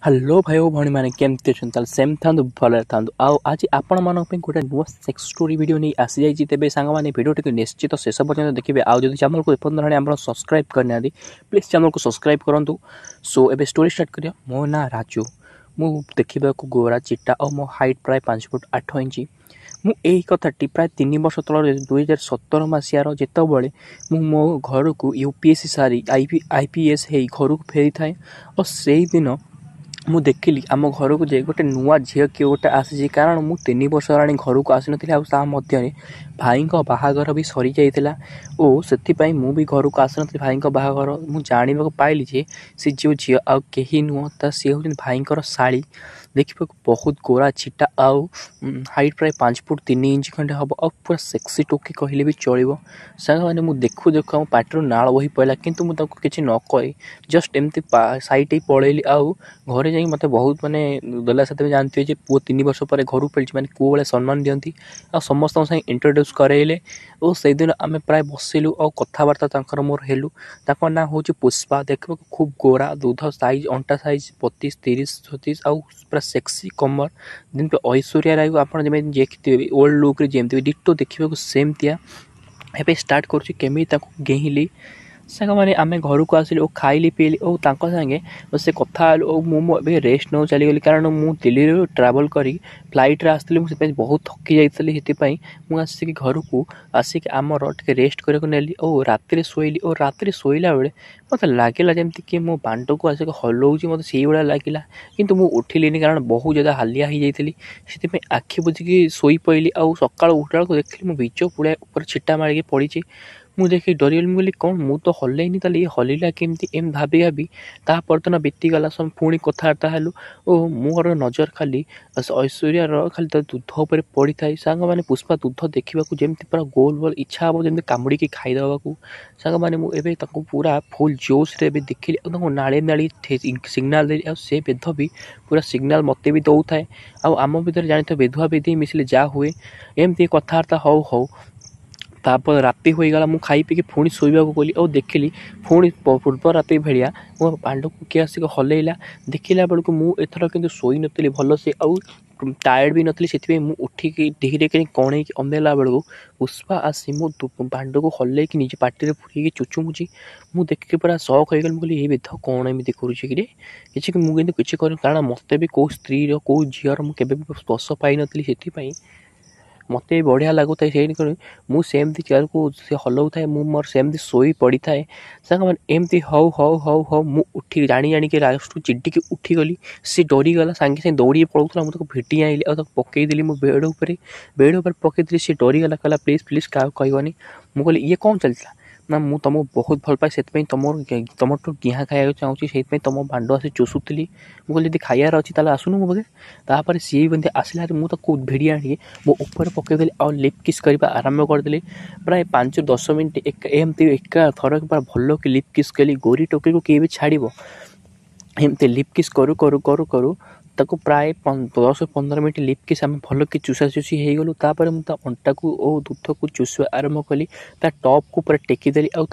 Hello भाई और भाई मैंने केमती अच्छा सेम था भले था आज आपण मान गोटे नुआ सेक्स स्टोरी वीडियो नहीं आसी जाइए तेज सांग मैंने वीडियो टी निश्चित शेष पर्यटन देखिए आज चैनल को एपर्तन आप सब्सक्राइब करना प्लीज चैनल को सब्सक्राइब करूँ। सो ए स्टोरी स्टार्ट करिया। मो ना राजू, मु देखा गोरा चिट्टा और मो हाइट प्राय 5 फुट 8 इंच। मुझे कथाटी प्राय 3 वर्ष तल 2017 मसीहार जितेबाला मो घर को यूपीएससी सारी आईपीएस हो घर को फेरी थाए और से दिन मु देखिली आम घर को जे गोटे नुआ झील किए गोटे आसी कारण मु 3 वर्ष होगा घर को आसी नी भाई बाहागर भी सरी जाइला और से मु भी घर को आसी नी भाई बाहागर मु जाना पाइली जे सी जो झील आ कहीं नुह सी हूँ भाई शाड़ी देखा बहुत गोरा चिट्टा आउ हाइट प्राय 5 फुट 3 इंच खंडे हम और पूरा सेक्सी टोकी कहले भी चलो। सांग मैंने मुझे देखू देखू आम पाटर नाल बही पड़ा कितु मुझे किसी न कही जस्ट एमती सैड पलैली आउ घरे जाइए मत बहुत मानने दला साथ जानते हैं पुओ 3 वर्ष पर घर फेली मैंने कौ भाई सम्मान दिखती आ समस्त इंट्रोड्यूस कराइले और से दिन आम प्राय बसिलु और कथबार्ता मोर हेलु। ना हूँ पुष्पा देखा खूब गोरा दूध साइज अंटा साइज 32 30 36 आउ पूरा सेक्सी कमर दिन पे ऐश्वर्या राय को आप देखते ओल्ड लुक जमी डिटो देखा सेमतिया ए स्टार्ट करुँगी गेहिली। सांग मैंने आम घर को आसिली और खाइली पीली और सागे से कथा और मुझे रेस्ट नौ चलीगली कारण मुझे दिल्ली ट्रावेल करी फ्लाइट आसती मुझे बहुत थकी जाती मुझे आसिक घर को आसिक आमर टे रेस्ट करने और राति शोली और राति शोला बेले मत लगे जमी कि मो बांड को आसिक हलाऊँगी मत से भाया लगे किंतु मुझे उठिली कारण बहुत ज़्यादा हालिया हो जाती से आखि बुझिकी शोई पड़ी और सका उठला देखिली मो बीच पूरा ऊपर छिटा मारिकी पड़ी मुझे देखिए डरीगली मुझे कौन मु तो हल्लैनी ताले ये हल्ला केमती एम भाभी भाभी तापरदिन बीतीगला सब पुणी कथबार्ता हेलु और मोर नजर खाली ऐश्वर्या खाली दूध पर पड़ी थाए। सांग मैंने पुष्पा दूध देखा जमी पूरा गोल गोल इच्छा हम जमी कामुड़ी खाईदेवा को। सांग मैंने मुझे पूरा फुल जोश रे देखिली नाड़ी नाड़ी सिग्नाल दे से बेध भी पूरा सिग्नाल मत भी दौ थाए आम भितर जानी बेधुआ बेधी मिसले जा हुए एमती कथबार्ता हौ हौ तापर राति हो गला मु खाई पी पुणी शोवा गली और देखिली पुणी पूर्व राति भाया मो बांड को किए आसिक हल्ला देखला बेलू मुझे कि शोई नी भल से आउ टायर्ड भी नी से उठिकी धीरे कणे अंधेला बेलू पुष्पा आसी मो बांड को हल्ल कि निजे पार्टी पूरी चुचुमुची मुझे देखिए पूरा शौक हो गल मुझे ये बेध कौन एमती करुचे कि मुझे किसी कर कारण मत भी कौ स्त्री कौ झीर मुझे स्पर्श पाई नी से मत बढ़िया लगुता है मुझे चेयर को हलाऊ थाए मोर सेमती शोई पड़ी थाए। सांग मैंने एमती हौ हौ हौ हौ मुठी जाणी जाणी कि लास्ट चिड्डिकी उठीगली सी डरीगला सागे सागे दौड़ी पड़ूला मुझे भिटी आइली और पकईदेली मो बेड उपर पकईदेली सी डरीगला कहला प्लीज प्लीज क्या कहनी मुझे ये कौन चलता ना मु तुम बहुत भल पाए से तुम तो गिहा खाया चाहूँगी से तुम बांड आसी चुषुली मुझे जब खाइबार अच्छी आसुनु मो बगे सी भी आसला मुझे भिड़ी आनी मो ऊपर पकईदेली और लिप किस करवा आरंभ करदेली प्राय 5-10 मिनट एमती एका थर भल कि लिप किस कली गोरी टोकी को किए भी छाड़ एमती लिप किस करू करू करू करू ताको प्राय 10-15 मिनट लिप किस आम भल कि चुषा चुषी हो गलु तापर मुझे अंटा को और दूध को चुषा आरंभ कली टॉप को पूरा टेकीदेली और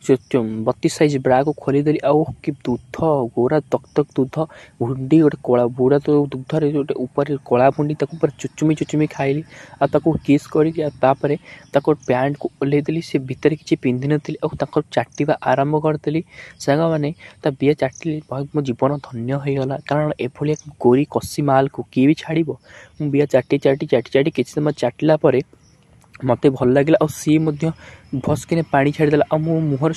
32 साइज ब्रा को खोलीदेली आउ कि दूध गोरा तक तक दूध भुंडी गोटे कला बुढ़ा तो दूधर गोटे ऊपर कला भुंडी पूरा चुचुमी चुचुमी खाइली आउ किस करपर पैंट को ओल्लैदेली से भितर किसी पिंधि नी और चाटिबा आरंभ करदेली। सांग मैंने बिया चाटिली बहुत मो जीवन धन्य हो गला कारण एभली गोरी कसी माल को किए भी छाड़ बिया चाटी चाटी चाटी चाटी किसी समय चाटिला मत भल लगे और सी भस्किने पानी छाड़देला और मो मुहर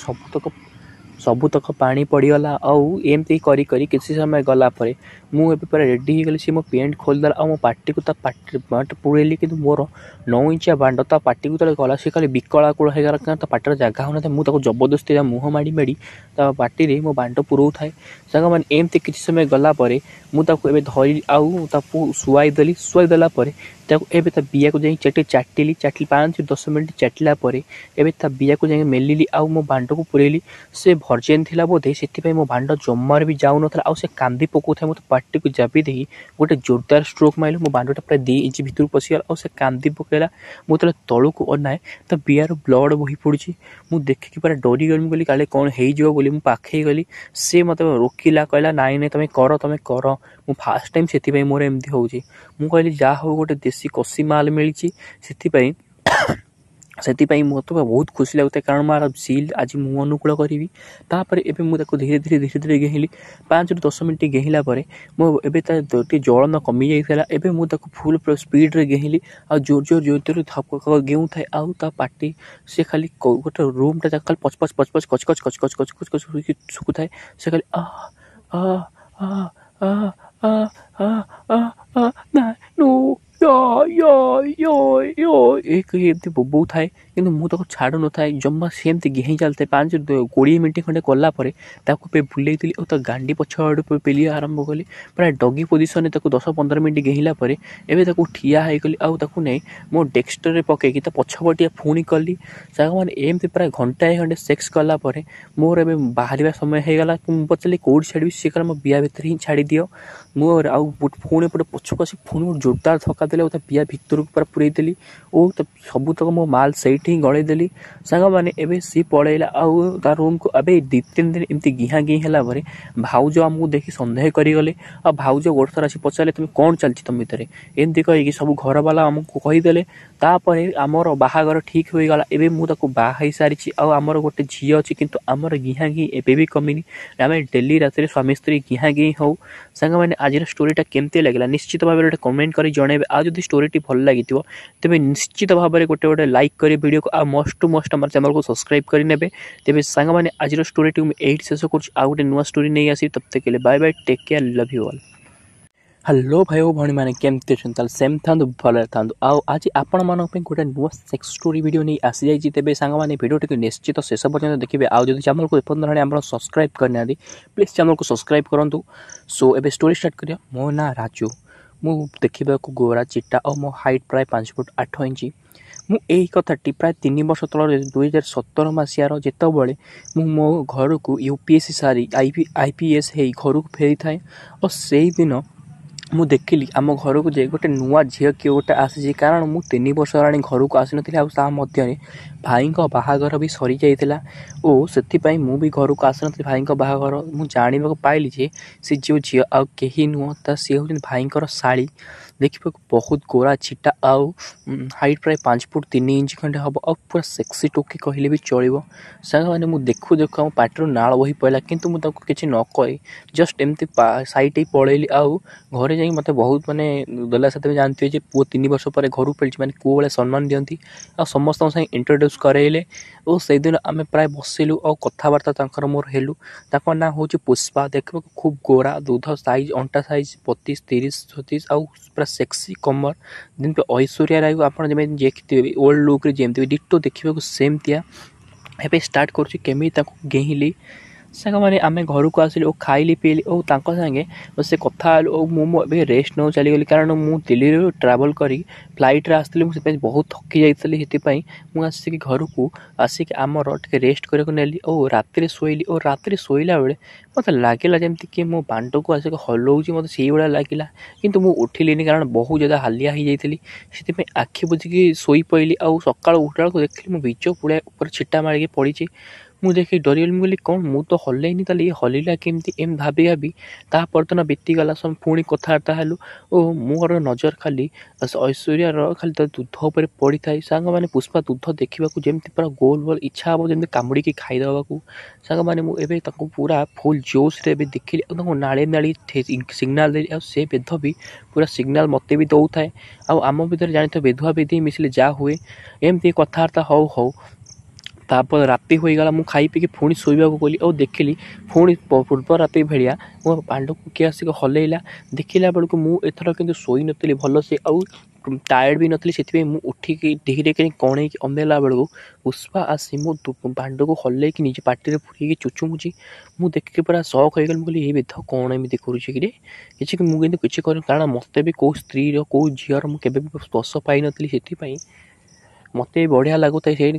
सबुतक पानी पड़गला आउ एमती करी करी किसी समय गलापर मुझे पूरा रेडी हो गली सी मो पेंट खोलदेला और मो पार्टी को पार्ट पुरेली कि मोर 9 इंचिया बांड पार्टी को गला सी खाली विकला कूल होगा क्या पार्टर जगह होना मुझे जबरदस्ती मुँह माड़ी माड़ी पार्टी मो बांड पुराऊ थाए। सांग मैंने एमती किसी समय गलापर मुझे धरी आउ शुआईदेली शुआईदेला एबे ता बिया को जाई चाटिली 5-10 मिनिट चाटिला परे एबे ता बिया को जाई मेलिली आउ मो बांड को पुरेली से भर्जिन थिला बोधे सेति मो बांड जमार भी जाउ नथला आउ से कांदी पकौ था मते पार्टी को जाबी देही गोटे जोरदार स्ट्रोक माइलो मो बांडटा प्राय 2 इंच भितर पसिगला आउ से कांदी पकेला मो तले तळु को अनाए ता बियार ब्लड बही पड़ुची मु देखि कि पूरा डरी गली बोली काले कोन हेई जिवो बोली मु पाखे गली से मते रोकिला कहला नाइ नै तमे कर मु फर्स्ट टाइम सेति मोर एमती होउची मु कहली जा हो गोटे देसी कसी माल मिली से मत बहुत खुशी लगता है कारण मार सील आज मु अनुकूल करी तापर एबे मु ताको धीरे धीरे गेहिली 5-10 मिनिट गेहिला परे मो एबे ता जल न कमी जाइला एबे मु ताको फुल स्पीड रे गेहिली आ जोर जोर गेउ थाए आउ ता पार्टी से खाली गोटे रूम ता खाली पच कच सुकु थाए से खाली आ आ आ आ आ आ आ आ ना नो यो एक एमती बोबौ थाए किंतु मु ताको छाडु न थाए जम्मा सेमती गेही चलते 5-20 मिनिट खंडे कला परे ताको पे बुलेइतिली ओ त गांडी पछाड़ पे पेली आरंभ कली प्राय डगी पोजीशन ने ताको 10-15 मिनिट गेहिला परे एबे ताको ठिया हे गली आ ताको नै मो डेक्स्टर रे पके कि त पछपटिया फुणी कली साग माने एमती प्राय घंटा खंडे सेक्स कला परे मोर एबे बाहरिबा समय हे गला तुम पचली कोड छाडी से कर मो बिया भीतर ही छाडी दियो मोर आ फुणी पटे पछको से फुणी जोरदार धक्का देले ओ त बिया भीतर पूरा पुरई देली ओ त सबु तक मो माल सैठी गळे देली संग माने एबे सी पळैला आउ ता रूम को अबे 2-3 दिन एमती गिहा हला परे भाउजो हमकु देखि संदेह करी गले आ भाउजो गोड़ थरा आसी पचाले तुम कोन चलछि तुम भीतरे एमती कहि कि सब घर वाला हमकु कहि देले तापरे हमर बाहागर ठीक होई गला एबे मु ताको बाहाई सारिछि आ हमर गोटे झी अछि किंतु हमर गिहा एबे भी कमिनी आमे डेली रात्रि स्वामी स्त्री गिहा हो संग माने आज स्टोरीटा केमते लागला निश्चित भाबरे कमेंट करी जणेबे आ जदि स्टोरीटी भल लागितिबो तेबे निश्चित भाबरे गोटे लाइक करी वीडियो को आ मस्ट टू मस्ट हमर चैनल को सब्सक्राइब करी नेबे तेबे सांग माने आज स्टोरीटी में 8 शेष करछ आ गोटे नुवा स्टोरी नै आसी तब तक के लिए bye bye take care love you all hello भाई भणी मैंने केमती अच्छा सेम था भल था आज आपण मान गोटे नुआ सेक्स स्टोरी वीडियो नहीं आसी जाइए तेज सांग मैंने वीडियो निश्चित शेष पर्यटन देखिए आज चैनल को एपर्तन आप सब्सक्राइब करना प्लीज चैनल को सब्सक्राइब करूँ सो एबे स्टोरी स्टार्ट करिया मो ना राजू मु देखा गोरा चिट्टा और मो हाइट प्राय 5 फुट 8 इंच मु यही कथाटी प्राय 3 वर्ष तल 2017 मसीहार जितेबाला मो घर को यूपीएससी सारी आईपीएस हो घर को फेरी थाए और से दिन मु देखिली आम घर को जे गोटे नुआ झील किए गोटे आसी कारण मु 3 वर्ष हेल्ला घर को आसी ना भाई बाहागर भी सरी जाइला और से मु भी घर को आसी ना भाई बाहागर मु जाना पाइली जे सी जो झील आ कहीं नुह सी हूँ भाई शाड़ी देखा बहुत गोरा छिटा आउ हाइट प्राय 5 फुट 3 इंच खंडे हम और पूरा सेक्सी टोकी कहले भी चलो सांग मैंने मुझे देखू देखू आम पाटर नाल बही पड़ा किंतु मुझे किसी न कही जस्ट एमती सैट ही पलैली आउ घरे जाइए मत बहुत माने गला साथ जानते हैं पु 3 वर्ष पर घर पड़ी मैंने कौ भाई सम्मान दिखती आ समस्त साथ इंट्रोड्यूस कराइले और से दिन आम प्राय बसिलु और कथबार्ता मोर हेलु ना हूँ पुष्पा देखा खूब गोरा दूध साइज अंटा साइज 32-30-36 आउ पूरा सेक्सी कमर दिन पे ऐश्वर्या राय को आपड़ जमी देखिए ओल्ड लुक जमी डिटो देखा सेमतिया एवं स्टार्ट करमी गेहिली सांग मैंने आम घर को आसिली और खाइली पीली और सांगे से कथा मुझे रेस्ट नौ चलीगली कारण मुझे दिल्ली ट्रावेल करी फ्लाइट रे आसती मुझे बहुत थकी जाइए मुझे घर को आसिक आमर टे रेस्ट करने नेली और राति शोली और राति शोला बेले मत लगे जमी कि मो बांड को आसिक हलाऊँगी मत से भाया लगे किंतु मुझे उठिली कारण बहुत ज़्यादा हालिया हो जाती से आखि बुझिकी शोई पड़ी आउ सका उठला देखिली मो बीच पूरा ऊपर छिटा मारिकी पड़ी मुझे देखिए डरीगली मुझे कौन मुझ तो हल्लैनी ताले ये हल्ला केमती एम भाभी भाभी तापरदिन बीतीगला सब पुणी कथबार्ता हेलु और मोर नजर खाली ऐश्वर्या खाली दूध उपर पड़ी थाए सांग मैंने पुष्पा दूध देखा जमी पूरा गोल गोल इच्छा हम जमी कामुड़ी खाईदेवा सांग मैंने मुझे पूरा फुल जोश रे देखिली नाड़ी नाड़ी सिग्नाल दे से बेध भी पूरा सिग्नाल मत भी दौ थाए आम भर जानी बेधुआ बेधी मिसले जा हुए एमती कथबार्ता हौ हौ तापर राति हो गला मु खाई पी पुणी शोवा को गली और देखिली पुणी पूर्व राति भेड़िया मो बांड को किए आसिक हलैला देखला बेलू मुझे एथर कि शोई नी भल से आउ टायर्ड भी नथली से उठिकी धीरे कर कणे अनेला बेलू पुष्पा आसी मो भांड को हल्ले कि निजे पार्टी पूरी चुचुमुची मुझे देखिए पूरा शौक हो गल मुझे ये विध कौन एमती करुचे कि मुझे किसी कर कारण मत भी कौ स्त्री कौ झीर मुझे स्पर्श पाई नी से मत बढ़िया लगुता है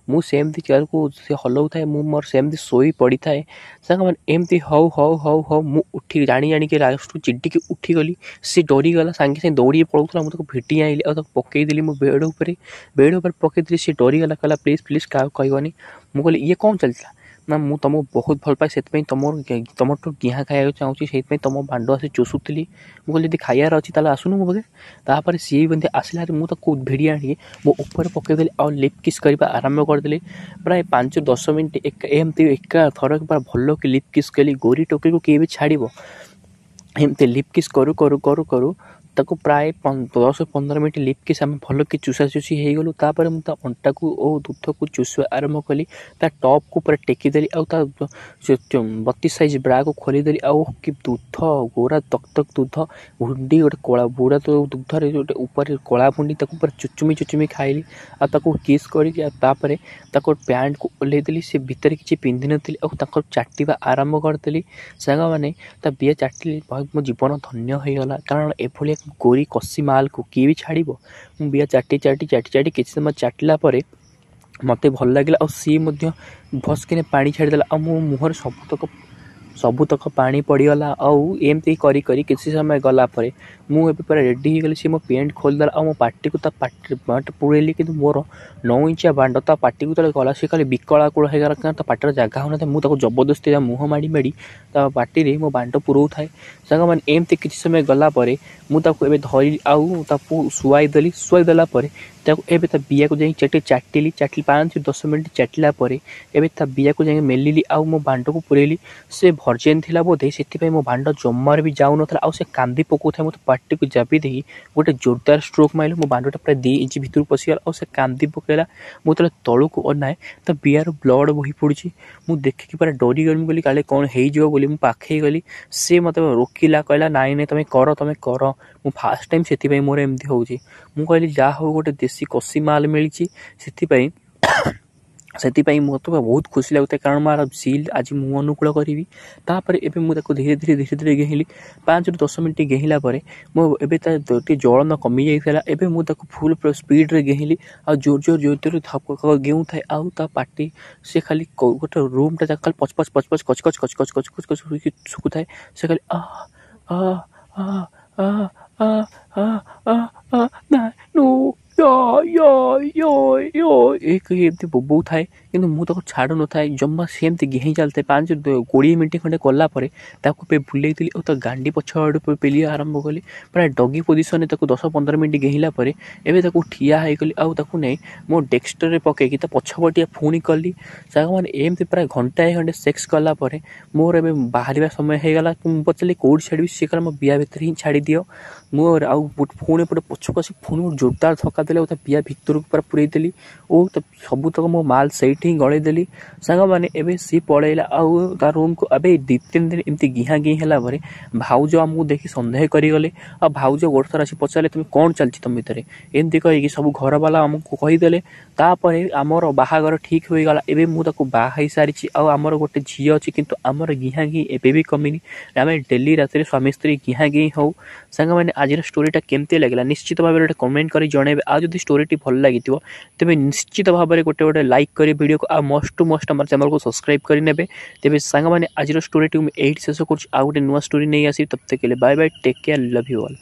मुझे चेयर को हलाऊ थाए मोर सेमती शोई पड़ी थाए सांग मैंने एमती हौ हौ हौ हौ मु उठी जाणी जाणी लास्ट चिड्डिकी उठीगली सी डरीगला सागे सागे दौड़ी पड़ूला मुझे भिटी आइली और पकईदेली मो बेड उपर पकईदेली सी डरीगला कहला प्लीज प्लीज क्या कहनी मुझे कहली ये कौन चलता ना मुझे तुमको बहुत भल पाए से तुम तो गिहा खाया चाहूँगी से तुम भांड आसी चुषुली मुझे जब खाइबार अच्छी आसुनु मो बगे तापर सी भी आसला मुझे भिड़ी आनी मो ऊपर पकईदेली और लिप किस करने आरंभ करदेली प्राय 5-10 मिनट एमती एका थर भल कि लिप किस कली गोरी टोकी को किए भी छाड़ एमती लिप किस करू करू करू करू ताको प्राय 10-15 मिनट लिप किस आम भल कि चुषाचुषी हो गलु तापर मुझे अंटा को और दूध को चुषा आरंभ कली टॉप को पूरा टेकीदेली आउ 32 साइज ब्रा को खोलीदेली आउ कि दूध गोरा तक तक दूध भुंडी गोटे कला बुढ़ा तो दूधर गोटे ऊपर कला भुंडी पूरा चुचुमी खाइली आउ किस कर पैंट को ओल्लैदेली से भितर किसी पिंधि नी और चाटिबा आरंभ करदेली सांग मैंने बिया चाटिली मो जीवन धन्य हो गला कारण एभली गोरी कसी माल को किए भी छाड़ बिया चाटी चाटी चाटी चाटी किसी समय चाटिला मत भल लगे और सी भस्किने पानी छाड़देला मो मुहर सबुतक पानी पड़गला आमती करी किसी समय गलापर मुझे पूरा रेडी हो गली सी मो पेंट खोलीदेला और मो पार्टी को पार्टी पुरेली कि मोर 9 इंचिया बांड पार्टी को गला सी खाली विकलाकूल होगा कारण पार्टर जगह होना मुझे जबरदस्ती मुँह माड़ी माड़ी पार्टी में मो बांड पुराऊ थाए सांग मैंने एमती किसी समय गलापर मुझे धरी आउ शुआईदेली शुआईदेला एवं बिया को जाए चाटिली 5-10 मिनट चाटिला बिया को जाए मेलिली आउ मो बांड को पुरेली से भर्जिन थी बोधे से मो भांड जमार भी जाऊन से कांदी पकाऊ मत पार्टी को जाबी दे गोटे जोरदार स्ट्रोक मारे मो भांडा प्राय 2 इंच भितर पशिगला और से कांदी पकड़ा मुझे तलू को अनाए तो बियार ब्लड बही पड़ी मुझे देखिकी पूरा डरी गली गली काले कौन हो पाखे गली सी मत रोकिला कहला नाई नाई तुम कर मु फास्ट टाइम से मोर एमती हो कहली जहाँ हो गोटे देसी कसी माल मिली से मत बहुत खुशी लगता है कारण मार सील आज मु अनुकूल करी तापर एवं मुझे धीरे धीरे धीरे धीरे गेहिली 5-10 मिनट गेहिला एवं जलन कमी जाता मुझे फुल स्पीड रे गेहिली आ जोर जोर जोर गेहूँ थाए आउ पार्टी से खाली गोटे रूम टा खाली पच पच पच पच कच कच कच कच कच कच कच सुखु थाए से खाली आ आ आ आ आ आ आ आ ना नो एमती बोबू थाए कि मुझे छाड़ न था जमा सेमती गेही चलते 5-20 मिनट खंडे कलापर बुले और गांडी पछ आड़ पेलिया आरंभ कली प्राय डगी पोजिशन 10-15 मिनट गेहिला एवं ठिया होगली आउ नहीं मो डेक्सटर पकईकि पछपटिया पुणी कली सांग मैंने एमती प्राय घंटाए खंडे सेक्स कलापर मोर ए बाहर समय होगला पचारि कौट छाड़ी सी कह मो बिया भितर ही छाड़ दियो मोर आउ पुणी पटे पछक आसी पुणी जोरदार धक्का देले बिया भितर को पूरा पुरईदेली और सबुतक मो माल सहीठ ही गलईदेली सांग मैंने एवं सी पलैला आउ ता रूम को अबे 2-3 दिन एमती गिहा गिहा भाउज आमको देखी सन्देह करगले आ भाउज गोटे थर आसी पचारे तुम कौन चलती तुम भितर एमती कहीकि सब घर वाला आमको कहीदेले तापर आमर बाहागर ठीक हो गला एवं मुझे बाहा सारी आमर गोटे झी अच्छी किंतु आमर गिहा गी एबे भी कमिनी आम डेली रात स्वामी स्त्री गिहा गी हो सांग मैंने आज स्टोरीटा केमती लगे निश्चित भाव में कमेंट कर जनइबे आ जदि स्टोरीटी भल लगी तेज निश्चित भाव में गोटे गोटे लाइक करें वीडियो को आ मस्ट टू मस्ट आम चैनल को सब्सक्राइब करने तेज सांग मैंने आज स्टोरीटी मुझे शेष कर गोटे नुआ स्टोरी नहीं आसी तब तक bye bye take care love you all.